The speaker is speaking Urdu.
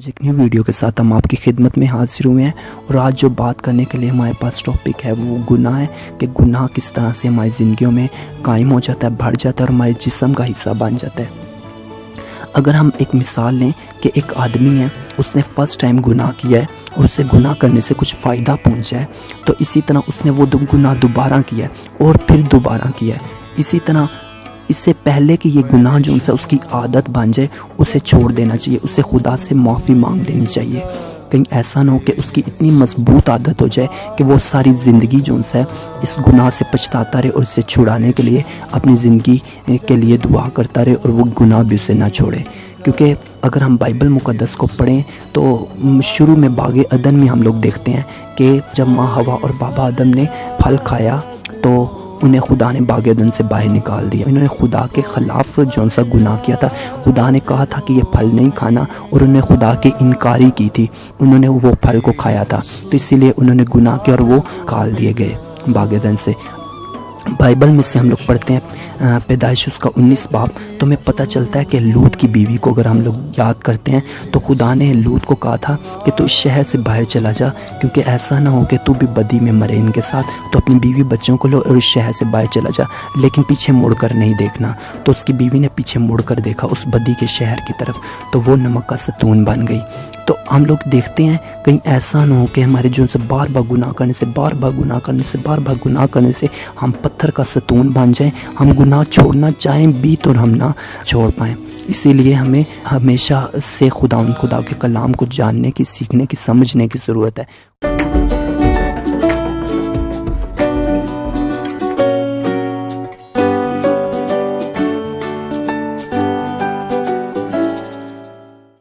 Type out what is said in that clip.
آج ایک نیو ویڈیو کے ساتھ ہم آپ کی خدمت میں حاضر ہوئے ہیں، اور آج جو بات کرنے کے لیے ہمارے پاس ٹاپک ہے وہ گناہ ہے کہ گناہ کس طرح سے ہماری زندگیوں میں قائم ہو جاتا ہے، بڑھ جاتا ہے اور ہمارے جسم کا حصہ بن جاتا ہے۔ اگر ہم ایک مثال لیں کہ ایک آدمی ہے، اس نے فرسٹ ٹائم گناہ کیا ہے اور اسے گناہ کرنے سے کچھ فائدہ پہنچا ہے، تو اسی طرح اس نے وہ گناہ دوبارہ کیا ہے اور پھر دوبارہ کیا ہے۔ اسی طرح اس سے پہلے کہ یہ گناہ جو ہے اس کی عادت بن جائے، اسے چھوڑ دینا چاہیے، اسے خدا سے معافی مانگ لینی چاہیے۔ کہیں ایسا نہ ہو کہ اس کی اتنی مضبوط عادت ہو جائے کہ وہ ساری زندگی جو ہے اس گناہ سے پچھتاتا رہے اور اسے چھڑانے کے لیے اپنی زندگی کے لیے دعا کرتا رہے اور وہ گناہ بھی اسے نہ چھوڑے۔ کیونکہ اگر ہم بائبل مقدس کو پڑھیں تو شروع میں باغ عدن میں ہم لوگ دیکھتے ہیں کہ جب ماں ہوا اور بابا آدم نے پھل کھایا تو انہیں خدا نے باغ عدن سے باہر نکال دیا۔ انہوں نے خدا کے خلاف جو سا گناہ کیا تھا، خدا نے کہا تھا کہ یہ پھل نہیں کھانا اور انہوں نے خدا کی انکاری کی تھی، انہوں نے وہ پھل کو کھایا تھا، تو اسی لیے انہوں نے گناہ کیا اور وہ نکال دیے گئے باغ عدن سے۔ بائبل میں سے ہم لوگ پڑھتے ہیں پیدائش اس کا 19 باب، تو ہمیں پتہ چلتا ہے کہ لوط کی بیوی کو اگر ہم لوگ یاد کرتے ہیں تو خدا نے لوط کو کہا تھا کہ تو اس شہر سے باہر چلا جا، کیونکہ ایسا نہ ہو کہ تو بھی بدی میں مرے ان کے ساتھ، تو اپنی بیوی بچوں کو لو اور اس شہر سے باہر چلا جا، لیکن پیچھے مڑ کر نہیں دیکھنا۔ تو اس کی بیوی نے پیچھے مڑ کر دیکھا اس بدی کے شہر کی طرف، تو وہ نمک کا ستون بن گئی۔ تو ہم لوگ دیکھتے ہیں کہیں ایسا نہ ہو کہ ہمارے جو سے بار بار گناہ کرنے سے ہم پتھر کا ستون بن جائیں، ہم گناہ چھوڑنا چاہیں بھی تو ہم نہ چھوڑ پائیں۔ اسی لیے ہمیں ہمیشہ سے خدا کے کلام کو جاننے کی، سیکھنے کی، سمجھنے کی ضرورت ہے۔